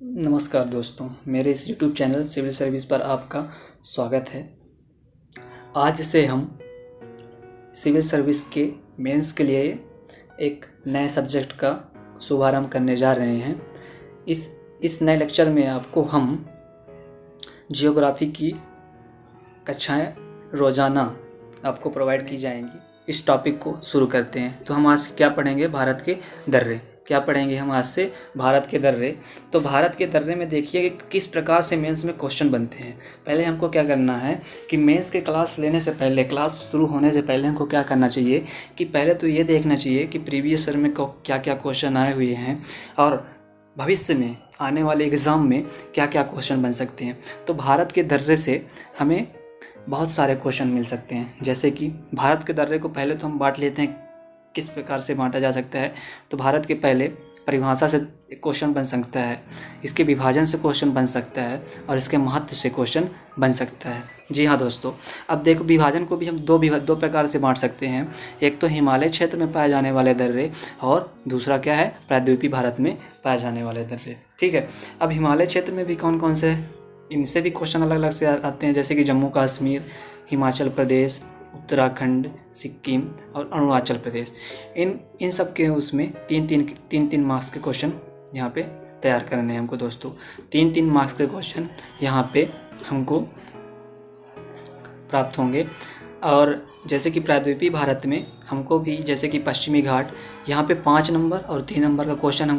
नमस्कार दोस्तों, मेरे इस YouTube चैनल सिविल सर्विस पर आपका स्वागत है। आज से हम सिविल सर्विस के मेंस के लिए एक नए सब्जेक्ट का शुभारंभ करने जा रहे हैं। इस नए लेक्चर में आपको हम जियोग्राफी की कक्षाएं रोज़ाना आपको प्रोवाइड की जाएंगी। इस टॉपिक को शुरू करते हैं। तो हम आज क्या पढ़ेंगे? भारत के दर्रे। क्या पढ़ेंगे हम आज से? भारत के दर्रे। तो भारत के दर्रे में देखिए कि किस प्रकार से मेंस में क्वेश्चन बनते हैं। पहले हमको क्या करना है कि मेंस के क्लास लेने से पहले, क्लास शुरू होने से पहले हमको क्या करना चाहिए कि पहले तो ये देखना चाहिए कि प्रीवियस ईयर में क्या क्या क्वेश्चन आए हुए हैं और भविष्य में आने वाले एग्ज़ाम में क्या क्या क्वेश्चन बन सकते हैं। तो भारत के दर्रे से हमें बहुत सारे क्वेश्चन मिल सकते हैं। जैसे कि भारत के दर्रे को पहले तो हम बांट लेते हैं, किस प्रकार से बांटा जा सकता है। तो भारत के पहले परिभाषा से क्वेश्चन बन सकता है, इसके विभाजन से क्वेश्चन बन सकता है और इसके महत्व से क्वेश्चन बन सकता है। जी हाँ दोस्तों, अब देखो विभाजन को भी हम दो प्रकार से बांट सकते हैं। एक तो हिमालय क्षेत्र में पाए जाने वाले दर्रे और दूसरा क्या है? प्रायद्वीपीय भारत में पाए जाने वाले दर्रे। ठीक है, अब हिमालय क्षेत्र में भी कौन कौन से, इनसे भी क्वेश्चन अलग अलग से आते हैं। जैसे कि जम्मू कश्मीर, हिमाचल प्रदेश, उत्तराखंड, सिक्किम और अरुणाचल प्रदेश। इन सब के उसमें तीन मार्क्स के क्वेश्चन यहाँ पे तैयार करने हैं हमको दोस्तों। तीन मार्क्स के क्वेश्चन यहाँ पे हमको प्राप्त होंगे। और जैसे कि प्रायद्वीपीय भारत में हमको भी, जैसे कि पश्चिमी घाट, यहाँ पे 5 नंबर और 3 नंबर का क्वेश्चन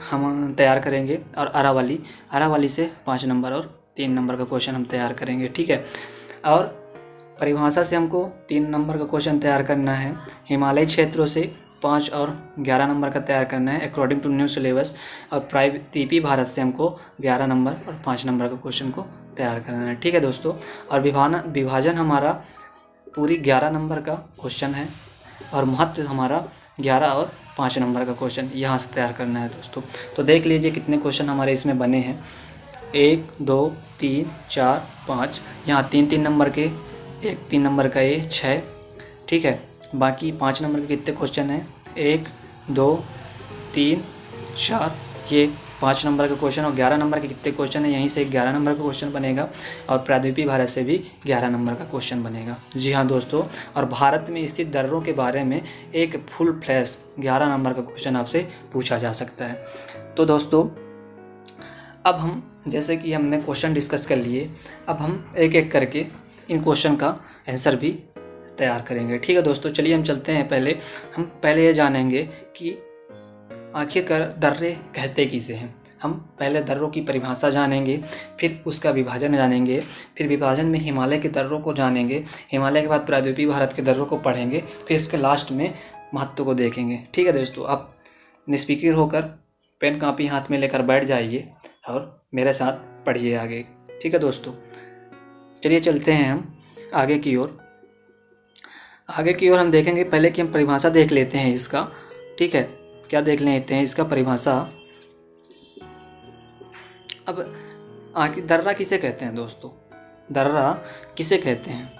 हम तैयार करेंगे। और अरावली से 5 नंबर और 3 नंबर का क्वेश्चन हम तैयार करेंगे। ठीक है, और परिभाषा से हमको 3 नंबर का क्वेश्चन तैयार करना है। हिमालय क्षेत्रों से 5 और 11 नंबर का तैयार करना है अकॉर्डिंग टू न्यू सिलेबस। और प्रायद्वीपीय भारत से हमको 11 नंबर और 5 नंबर का क्वेश्चन को तैयार करना है। ठीक है दोस्तों, और विभाजन हमारा पूरी 11 नंबर का क्वेश्चन है और महत्व हमारा 11 और 5 नंबर का क्वेश्चन यहाँ से तैयार करना है दोस्तों। तो देख लीजिए कितने क्वेश्चन हमारे इसमें बने हैं। 1 2 3 4 5, यहाँ 3 नंबर के, 3 नंबर का ये 6। ठीक है, बाकी 5 नंबर के कितने क्वेश्चन हैं? 1 2 3 4, ये 5 नंबर का क्वेश्चन। और 11 नंबर के कितने क्वेश्चन है? यहीं से 11 नंबर का क्वेश्चन बनेगा और प्रायद्वीपीय भारत से भी 11 नंबर का क्वेश्चन बनेगा। जी हाँ दोस्तों, और भारत में स्थित दर्रों के बारे में एक फुल फ्लैश 11 नंबर का क्वेश्चन आपसे पूछा जा सकता है। तो दोस्तों, अब हम, जैसे कि हमने क्वेश्चन डिस्कस कर लिए, अब हम एक एक करके इन क्वेश्चन का आंसर भी तैयार करेंगे। ठीक है दोस्तों, चलिए हम चलते हैं। हम पहले ये जानेंगे कि आखिरकार दर्रे कहते किसे हैं। हम पहले दर्रों की परिभाषा जानेंगे, फिर उसका विभाजन जानेंगे, फिर विभाजन में हिमालय के दर्रों को जानेंगे, हिमालय के बाद प्रायद्वीपीय भारत के दर्रों को पढ़ेंगे, फिर इसके लास्ट में महत्व को देखेंगे। ठीक है दोस्तों, आप निष्फिक्र होकर पेन कापी हाथ में लेकर बैठ जाइए और मेरे साथ पढ़िए आगे। ठीक है दोस्तों, चलिए चलते हैं हम आगे की ओर। हम देखेंगे पहले कि हम परिभाषा देख लेते हैं इसका। ठीक है, क्या देख लेते हैं इसका परिभाषा। अब आखिर दर्रा किसे कहते हैं दोस्तों? दर्रा किसे कहते हैं?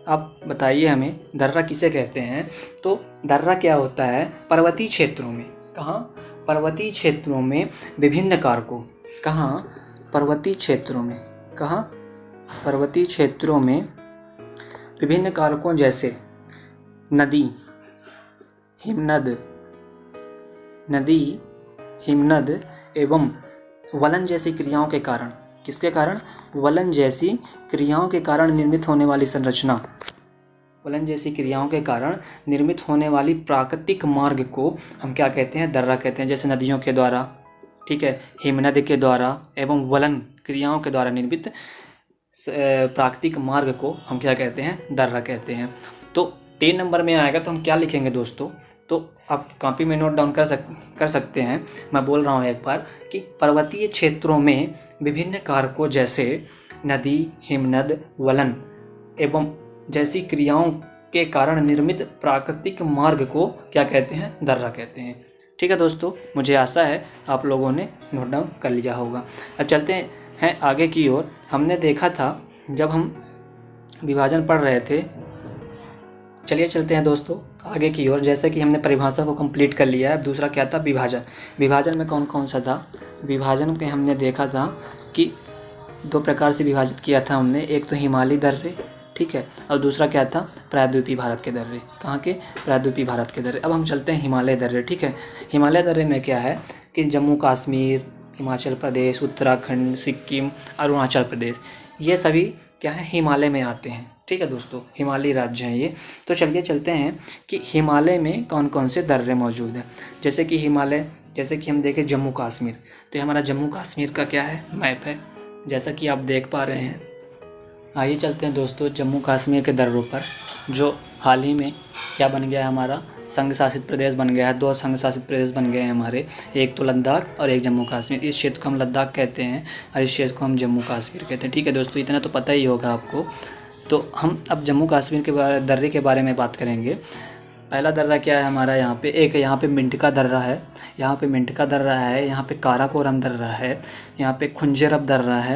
आप बताइए हमें, दर्रा किसे कहते हैं? तो दर्रा क्या होता है? पर्वतीय क्षेत्रों में, कहाँ? पर्वतीय क्षेत्रों में विभिन्न कारकों, कहाँ? पर्वतीय क्षेत्रों में, कहाँ? पर्वतीय क्षेत्रों में विभिन्न कारकों जैसे नदी, हिमनद एवं वलन जैसी क्रियाओं के कारण, किसके कारण? वलन जैसी क्रियाओं के कारण निर्मित होने वाली संरचना, वलन जैसी क्रियाओं के कारण निर्मित होने वाली प्राकृतिक मार्ग को हम क्या कहते हैं? दर्रा कहते हैं। जैसे नदियों के द्वारा, ठीक है, हिमनद के द्वारा एवं वलन क्रियाओं के द्वारा निर्मित प्राकृतिक मार्ग को हम क्या कहते हैं? दर्रा कहते हैं। तो 3 नंबर में आएगा तो हम क्या लिखेंगे दोस्तों? तो आप कॉपी में नोट डाउन कर सकते हैं। मैं बोल रहा हूँ एक बार कि पर्वतीय क्षेत्रों में विभिन्न कारकों जैसे नदी, हिमनद, वलन एवं जैसी क्रियाओं के कारण निर्मित प्राकृतिक मार्ग को क्या कहते हैं? दर्रा कहते हैं। ठीक है दोस्तों, मुझे आशा है आप लोगों ने नोट डाउन कर लिया होगा। अब चलते हैं आगे की ओर। हमने देखा था जब हम विभाजन पढ़ रहे थे, चलिए चलते हैं दोस्तों आगे की ओर। जैसे कि हमने परिभाषा को कंप्लीट कर लिया है। अब दूसरा क्या था, विभाजन। विभाजन में कौन कौन सा था, विभाजन में हमने देखा था कि दो प्रकार से विभाजित किया था हमने, एक तो हिमालयी दर्रे, ठीक है, और दूसरा क्या था, प्रायद्वीपीय भारत के दर्रे। कहाँ के, प्रायद्वीपीय भारत के दर्रे। अब हम चलते हैं हिमालय दर्रे, ठीक है। हिमालय दर्रे में क्या है कि जम्मू कश्मीर, हिमाचल प्रदेश, उत्तराखंड, सिक्किम, अरुणाचल प्रदेश, ये सभी क्या है, हिमालय में आते हैं, ठीक है दोस्तों, हिमालयी राज्य हैं ये। तो चलिए चलते हैं कि हिमालय में कौन कौन से दर्रे मौजूद हैं। जैसे कि हिमालय, जैसे कि हम देखें जम्मू कश्मीर, तो ये हमारा जम्मू कश्मीर का क्या है, मैप है, जैसा कि आप देख पा रहे हैं। आइए चलते हैं दोस्तों जम्मू कश्मीर के दर्रों पर, जो हाल ही में क्या बन गया है, हमारा संघ शासित प्रदेश बन गया है। दो संघ शासित प्रदेश बन गए हैं हमारे, एक तो लद्दाख और एक जम्मू कश्मीर। इस क्षेत्र को हम लद्दाख कहते हैं और इस क्षेत्र को हम जम्मू कश्मीर कहते हैं, ठीक है दोस्तों, इतना तो पता ही होगा आपको। तो हम अब जम्मू कश्मीर के दर्रे के बारे में बात करेंगे। पहला दर्रा क्या है हमारा, यहाँ पे एक, यहाँ पे मिंटका दर्रा है, यहाँ पे मिंटका दर्रा है, यहाँ पे काराकोरम दर्रा है, यहाँ पे खुंजेरब दर्रा है,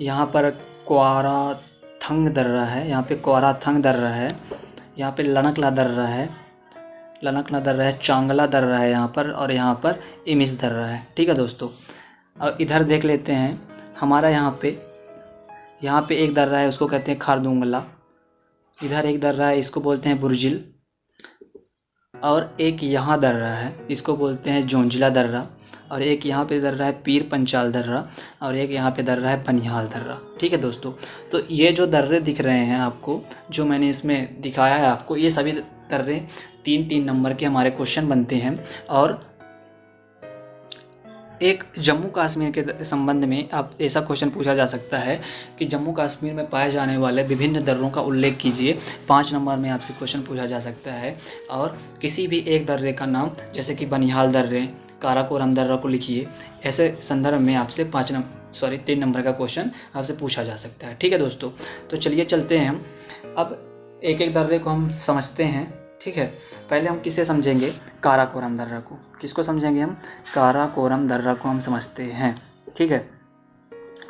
यहाँ पर क्वाराथंग दर्रा है, यहाँ पे क्वाराथंग दर्रा है, यहाँ पे लनकला दर्रा है, चांगला दर्रा है यहाँ पर, और यहाँ पर इमिस दर्रा है, ठीक है दोस्तों। अब इधर देख लेते हैं, हमारा यहाँ पे एक दर्रा है, उसको कहते हैं खारदुंगला। इधर एक दर्रा है, इसको बोलते हैं बुर्जिल, और एक यहाँ दर्रा है, इसको बोलते हैं जोंजिला दर्रा, और एक यहाँ पे दर्रा है पीर पंचाल दर्रा, और एक यहाँ पे दर्रा है बनिहाल दर्रा, ठीक है दोस्तों। तो ये जो दर्रे दिख रहे हैं आपको, जो मैंने इसमें दिखाया है आपको, ये सभी दर्रे 3-3 नंबर के हमारे क्वेश्चन बनते हैं। और एक जम्मू कश्मीर के संबंध में आप ऐसा क्वेश्चन पूछा जा सकता है कि जम्मू कश्मीर में पाए जाने वाले विभिन्न दर्रों का उल्लेख कीजिए। 5 नंबर में आपसे क्वेश्चन पूछा जा सकता है, और किसी भी एक दर्रे का नाम, जैसे कि बनिहाल दर्रे, काराकोरम दर्रा को लिखिए। ऐसे संदर्भ में आपसे 3 नंबर का क्वेश्चन आपसे पूछा जा सकता है, ठीक है दोस्तों। तो चलिए चलते हैं हम अब एक एक दर्रे को हम समझते हैं, ठीक है। पहले हम किसे समझेंगे, काराकोरम दर्रा को। किसको समझेंगे हम, काराकोरम दर्रा को हम समझते हैं, ठीक है।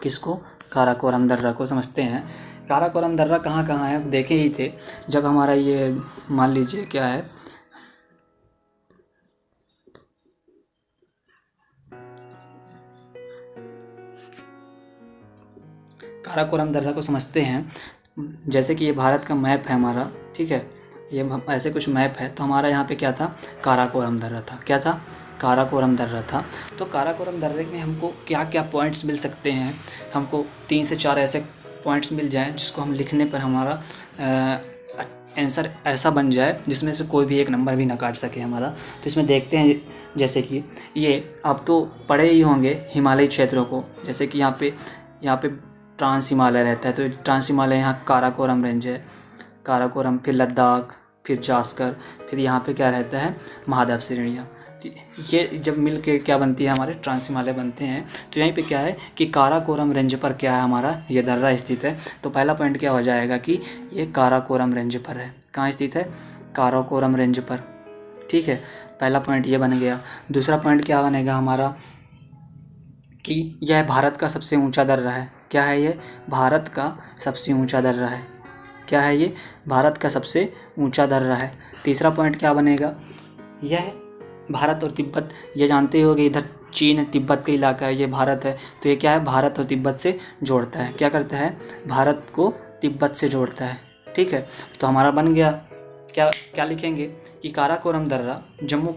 किसको, काराकोरम दर्रा को समझते हैं। काराकोरम दर्रा कहाँ कहाँ है, देखे ही थे जब हमारा ये, मान लीजिए क्या है, काराकोरम दर्रा को समझते हैं। जैसे कि ये भारत का मैप है हमारा, ठीक है, ये ऐसे कुछ मैप है। तो हमारा यहाँ पे क्या था, काराकोरम दर्रा था। क्या था, काराकोरम दर्रा था। तो काराकोरम दर्रे में हमको क्या क्या पॉइंट्स मिल सकते हैं, हमको 3 से 4 ऐसे पॉइंट्स मिल जाएं जिसको हम लिखने पर हमारा आंसर ऐसा बन जाए जिसमें से कोई भी एक नंबर भी ना काट सके हमारा। तो इसमें देखते हैं, जैसे कि ये आप तो पढ़े ही होंगे हिमालयी क्षेत्रों को। जैसे कि यहाँ पे ट्रांस हिमालय रहता है, तो ट्रांस हिमालय यहाँ काराकोरम रेंज है, काराकोरम, फिर लद्दाख, फिर जास्कर, फिर यहाँ पे क्या रहता है, महादेव श्रेणियाँ। ये जब मिल के क्या बनती है, हमारे ट्रांस हिमालय बनते हैं। तो यहीं पे क्या है कि काराकोरम रेंज पर क्या है हमारा ये दर्रा स्थित है। तो पहला पॉइंट क्या हो जाएगा कि ये काराकोरम रेंज पर है। कहाँ स्थित है, काराकोरम रेंज पर, ठीक है। पहला पॉइंट ये बन गया। दूसरा पॉइंट क्या बनेगा हमारा कि यह भारत का सबसे ऊंचा दर्रा है। क्या है ये, भारत का सबसे ऊंचा दर्रा है। क्या है ये, भारत का सबसे ऊंचा दर्रा है। तीसरा पॉइंट क्या बनेगा, यह भारत और तिब्बत, ये जानते ही होंगे इधर चीन तिब्बत का इलाका है, ये भारत है। तो ये क्या है, भारत और तिब्बत से जोड़ता है। क्या करता है, भारत को तिब्बत से जोड़ता है, ठीक है। तो हमारा बन गया, क्या क्या लिखेंगे कि काराकोरम दर्रा जम्मू,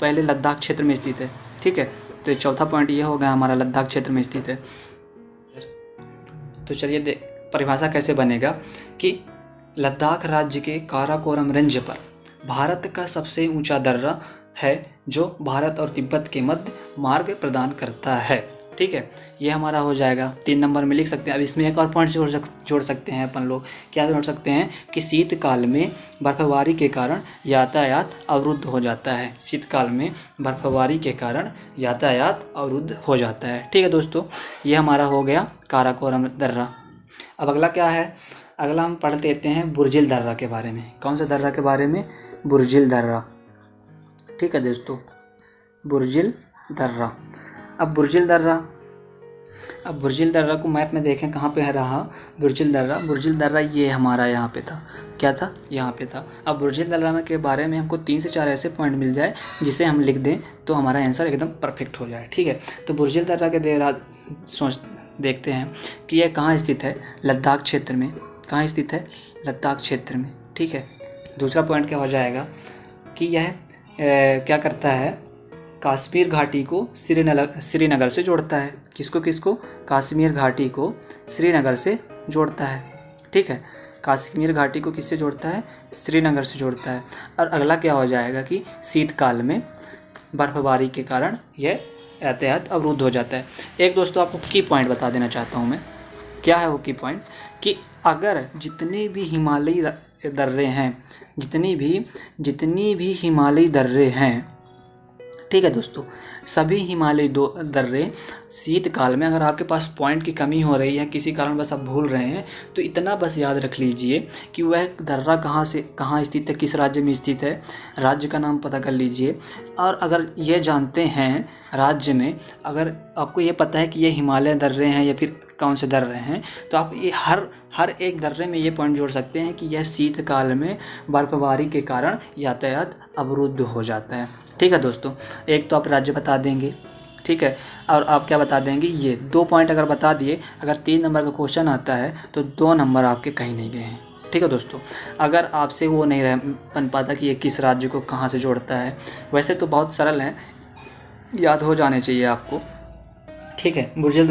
पहले लद्दाख क्षेत्र में स्थित है, ठीक है। तो ये चौथा पॉइंट ये हो गया हमारा, लद्दाख क्षेत्र में स्थित है। तो चलिए परिभाषा कैसे बनेगा कि लद्दाख राज्य के काराकोरम रेंज पर भारत का सबसे ऊंचा दर्रा है जो भारत और तिब्बत के मध्य मार्ग प्रदान करता है, ठीक है। ये हमारा हो जाएगा, 3 नंबर में लिख सकते हैं। अब इसमें एक और पॉइंट जोड़ सकते हैं अपन लोग। क्या जोड़ सकते हैं कि शीतकाल में बर्फबारी के कारण यातायात अवरुद्ध हो जाता है। शीतकाल में बर्फबारी के कारण यातायात अवरुद्ध हो जाता है, ठीक है दोस्तों। ये हमारा हो गया काराकोरम दर्रा। अब अगला क्या है, अगला हम पढ़ लेते हैं बुर्जिल दर्रा के बारे में। कौन सा दर्रा के बारे में, बुर्जिल दर्रा, ठीक है दोस्तों, बुर्जिल दर्रा। अब बुर्जिल दर्रा अब बुर्जिल दर्रा को मैप में देखें कहाँ पे है रहा बुर्जिल दर्रा ये हमारा यहाँ पे था, क्या था, यहाँ पे था। अब बुर्जिल दर्रा में के बारे में हमको 3 से 4 ऐसे पॉइंट मिल जाए जिसे हम लिख दें तो हमारा आंसर एकदम परफेक्ट हो जाए, ठीक है। तो बुर्जिल दर्रा के देखते हैं कि यह कहाँ स्थित है, लद्दाख क्षेत्र में। कहाँ स्थित है, लद्दाख क्षेत्र में, ठीक है। दूसरा पॉइंट क्या हो जाएगा कि यह क्या करता है, कश्मीर घाटी को श्रीनगर से जोड़ता है। किसको कश्मीर घाटी को श्रीनगर से जोड़ता है, ठीक है। कश्मीर घाटी को किससे जोड़ता है, श्रीनगर से जोड़ता है। और अगला क्या हो जाएगा कि शीतकाल में बर्फबारी के कारण यह यातायात अवरुद्ध हो जाता है। एक दोस्तों आपको की पॉइंट बता देना चाहता हूँ मैं, क्या है वो की पॉइंट कि अगर जितने भी हिमालयी दर्रे हैं, जितनी भी हिमालयी दर्रे हैं, ठीक है दोस्तों, सभी हिमालयी दर्रे शीतकाल में, अगर आपके पास पॉइंट की कमी हो रही है, किसी कारण बस आप भूल रहे हैं, तो इतना बस याद रख लीजिए कि वह दर्रा कहाँ स्थित है, किस राज्य में स्थित है, राज्य का नाम पता कर लीजिए। और अगर ये जानते हैं राज्य में, अगर आपको ये पता है कि ये हिमालय दर्रे हैं या फिर कौन से दर्रे हैं, तो आप ये हर एक दर्रे में ये पॉइंट जोड़ सकते हैं कि यह शीतकाल में बर्फबारी के कारण यातायात अवरुद्ध हो जाता है, ठीक है दोस्तों। एक तो आप राज्य बता देंगे, ठीक है, और आप क्या बता देंगे, ये 2 पॉइंट अगर बता दिए, अगर 3 नंबर का क्वेश्चन आता है तो 2 नंबर आपके कहीं नहीं गए हैं, ठीक है दोस्तों। अगर आपसे वो नहीं बन पाता कि ये किस राज्य को कहाँ से जोड़ता है, वैसे तो बहुत सरल है, याद हो जाने चाहिए आपको, ठीक है। बुर्जिल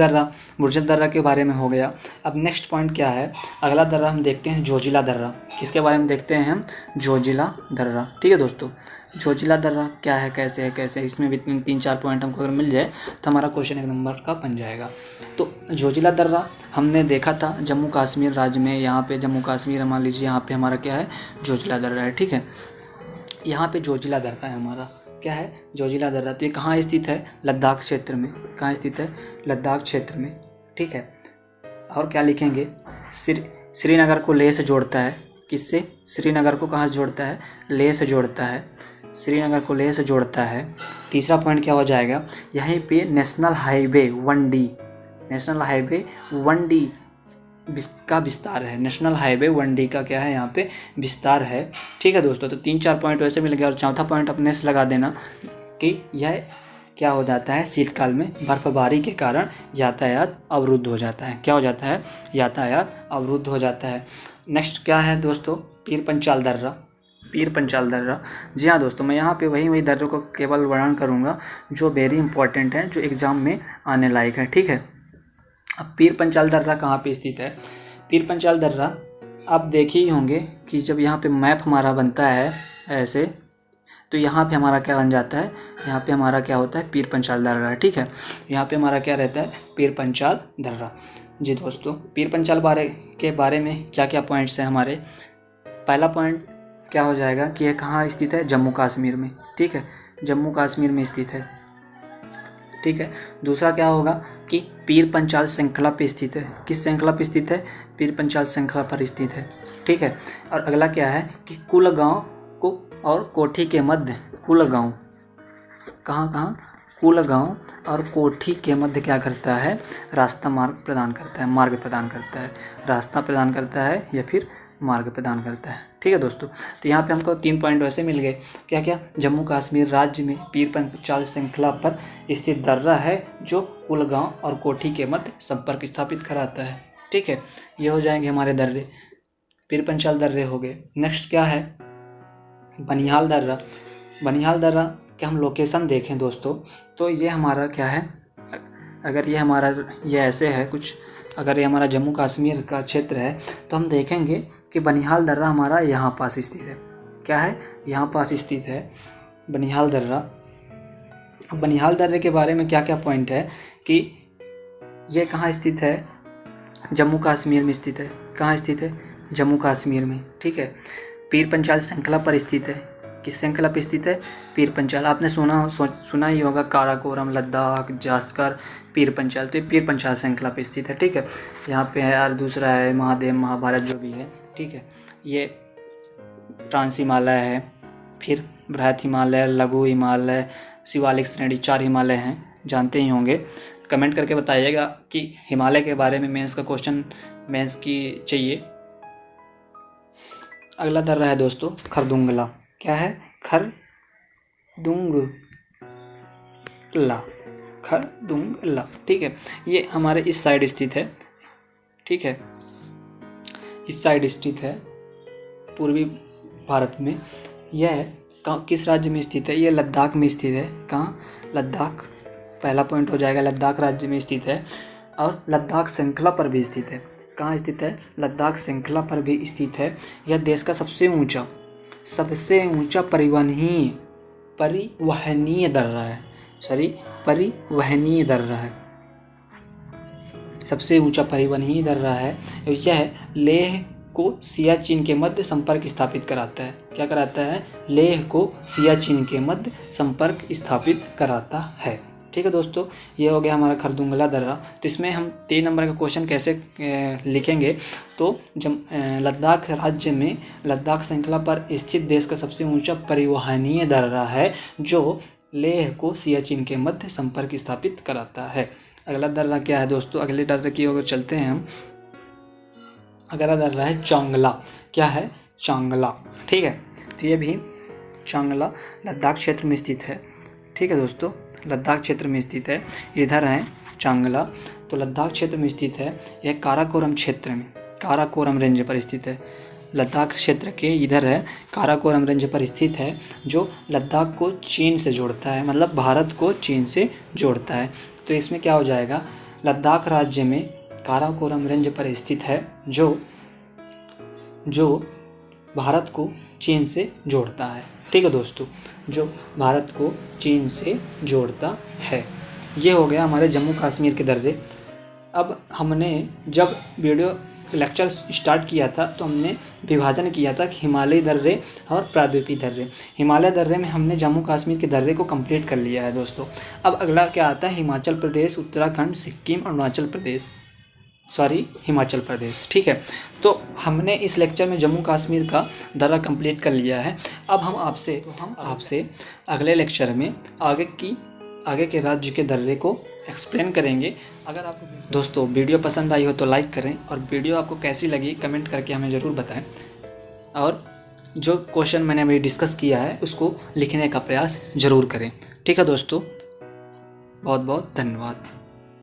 दर्रा के बारे में हो गया। अब नेक्स्ट पॉइंट क्या है, अगला दर्रा हम देखते हैं जोजिला दर्रा। किसके बारे में देखते हैं हम, जोजिला दर्रा, ठीक है दोस्तों। जोजिला दर्रा क्या है, कैसे है, इसमें भी 3-4 पॉइंट हमको अगर मिल जाए तो हमारा क्वेश्चन 1 नंबर का बन जाएगा। तो जोजिला दर्रा हमने देखा था जम्मू कश्मीर राज्य में, यहाँ पे जम्मू कश्मीर मान लीजिए, यहाँ पे हमारा क्या है, जोजिला दर्रा है, ठीक है। यहाँ पे जोजिला दर्रा है हमारा, क्या है, जोजिला दर्रा। तो ये कहाँ स्थित है, लद्दाख क्षेत्र में। कहाँ स्थित है, लद्दाख क्षेत्र में, ठीक है। और क्या लिखेंगे, श्रीनगर को लेह से जोड़ता है। किससे, श्रीनगर को कहाँ से जोड़ता है, लेह से जोड़ता है, श्रीनगर को लेह से जोड़ता है। तीसरा पॉइंट क्या हो जाएगा, यहीं पे नेशनल हाईवे 1D का विस्तार है। नेशनल हाईवे 1D का क्या है, यहाँ पे विस्तार है, ठीक है दोस्तों। तो 3-4 पॉइंट वैसे मिल गया। और चौथा पॉइंट अपने से लगा देना कि यह क्या हो जाता है, शीतकाल में बर्फबारी के कारण यातायात अवरुद्ध हो जाता है। क्या हो जाता है, यातायात अवरुद्ध हो जाता है। नेक्स्ट क्या है दोस्तों, पीर पंचाल दर्रा। जी हाँ दोस्तों, मैं यहाँ पे वही दर्रों को केवल वर्णन करूँगा जो वेरी इंपॉर्टेंट है, जो एग्ज़ाम में आने लायक है, ठीक है। अब पीर पंचाल दर्रा कहाँ पे स्थित है, पीर पंचाल दर्रा आप देखे ही होंगे कि जब यहाँ पे मैप हमारा बनता है ऐसे, तो यहाँ पे हमारा क्या बन जाता है, यहाँ पे हमारा क्या होता है, पीर पंचाल दर्रा, ठीक है। यहाँ पे हमारा क्या रहता है, पीर पंचाल दर्रा। जी दोस्तों, पीर पंचाल के बारे में क्या क्या पॉइंट्स हैं हमारे। पहला पॉइंट क्या हो जाएगा कि यह कहाँ स्थित है, जम्मू कश्मीर में, ठीक है, जम्मू कश्मीर में स्थित है, ठीक है। दूसरा क्या होगा कि पीर पंचाल श्रृंखला पे स्थित है। किस श्रृंखला पे स्थित है, पीर पंचाल श्रृंखला पर स्थित है, ठीक है। और अगला क्या है कि कुलगांव को और कोठी के मध्य, कुलगांव कहाँ, कुलगांव और कोठी के मध्य क्या करता है, मार्ग प्रदान करता है या फिर मार्ग प्रदान करता है, ठीक है दोस्तों। तो यहाँ पे हमको 3 पॉइंट वैसे मिल गए, क्या क्या, जम्मू कश्मीर राज्य में पीर पंचाल श्रृंखला पर स्थित दर्रा है जो कुलगांव और कोठी के मध्य संपर्क स्थापित कराता है, ठीक है। ये हो जाएंगे हमारे दर्रे, पीर पंचाल दर्रे हो गए। नेक्स्ट क्या है, बनिहाल दर्रा के हम लोकेशन देखें दोस्तों, तो ये हमारा क्या है, अगर ये ऐसे है कुछ, अगर ये हमारा जम्मू कश्मीर का क्षेत्र है तो हम देखेंगे कि बनिहाल दर्रा हमारा यहाँ पास स्थित है। क्या है, यहाँ पास स्थित है बनिहाल दर्रा। बनिहाल दर्रे के बारे में क्या क्या पॉइंट है कि ये कहाँ स्थित है, जम्मू कश्मीर में स्थित है। कहाँ स्थित है, जम्मू कश्मीर में, ठीक है। पीर पंचाल श्रृंखला पर स्थित है। किस श्रृंखला पर स्थित है, पीर पंचाल। आपने सुना ही होगा काराकोरम, लद्दाख, जास्कर, पीर पंचाल। तो ये पीर पंचाल श्रृंखला पे स्थित है, ठीक है। यहाँ पे है, और दूसरा है महादेव महाभारत जो भी है, ठीक है। ये ट्रांस हिमालय है, फिर बृहत हिमालय, लघु हिमालय, शिवालिक श्रेणी, 4 हिमालय हैं, जानते ही होंगे। कमेंट करके बताइएगा कि हिमालय के बारे में मेंस का क्वेश्चन मेंस की चाहिए। अगला दर्रा है दोस्तों खरदुंगला। क्या है? खरदुंगला, खरदुंगला। ठीक है, ये हमारे इस साइड स्थित है। ठीक है, इस साइड स्थित है पूर्वी भारत में। यह किस राज्य में स्थित है? ये लद्दाख में स्थित है। कहाँ? लद्दाख। पहला पॉइंट हो जाएगा, लद्दाख राज्य में स्थित है और लद्दाख श्रृंखला पर भी स्थित है। कहाँ स्थित है? लद्दाख श्रृंखला पर भी स्थित है। यह देश का सबसे ऊंचा परिवहनीय दर्रा है। परिवहनीय दर्रा है, सबसे ऊंचा परिवहनीय दर्रा है। यह लेह को सियाचिन के मध्य संपर्क स्थापित कराता है। क्या कराता है? लेह को सियाचिन के मध्य संपर्क स्थापित कराता है। ठीक है दोस्तों, ये हो गया हमारा खरदुंगला दर्रा। तो इसमें हम 3 नंबर का क्वेश्चन कैसे लिखेंगे? तो जब लद्दाख राज्य में लद्दाख श्रृंखला पर स्थित देश का सबसे ऊंचा परिवहनीय दर्रा है जो लेह को सियाचिन के मध्य संपर्क स्थापित कराता है। अगला दर्रा क्या है दोस्तों? अगले दर्रे की ओर चलते हैं हम। अगला दर्रा है चांगला। क्या है? चांगला। ठीक है, तो ये भी चांगला लद्दाख क्षेत्र में स्थित है। ठीक है दोस्तों, लद्दाख क्षेत्र में स्थित है। इधर है चांगला, तो लद्दाख क्षेत्र में स्थित है। यह काराकोरम क्षेत्र में, काराकोरम रेंज पर स्थित है। लद्दाख क्षेत्र के इधर है, काराकोरम रेंज पर स्थित है, जो लद्दाख को चीन से जोड़ता है, मतलब भारत को चीन से जोड़ता है। तो इसमें क्या हो जाएगा? लद्दाख राज्य में काराकोरम रेंज पर स्थित है जो भारत को चीन से जोड़ता है। ठीक है दोस्तों, जो भारत को चीन से जोड़ता है। ये हो गया हमारे जम्मू कश्मीर के दर्रे। अब हमने जब वीडियो लेक्चर स्टार्ट किया था तो हमने विभाजन किया था कि हिमालयी दर्रे और प्रायद्वीपीय दर्रे। हिमालय दर्रे में हमने जम्मू कश्मीर के दर्रे को कंप्लीट कर लिया है दोस्तों। अब अगला क्या आता है? हिमाचल प्रदेश, उत्तराखंड, सिक्किम, हिमाचल प्रदेश। ठीक है, तो हमने इस लेक्चर में जम्मू कश्मीर का दर्रा कंप्लीट कर लिया है। अब हम आपसे अगले लेक्चर में आगे के राज्य के दर्रे को एक्सप्लेन करेंगे। अगर आपको दोस्तों वीडियो पसंद आई हो तो लाइक करें, और वीडियो आपको कैसी लगी कमेंट करके हमें ज़रूर बताएं, और जो क्वेश्चन मैंने अभी डिस्कस किया है उसको लिखने का प्रयास ज़रूर करें। ठीक है दोस्तों, बहुत बहुत धन्यवाद।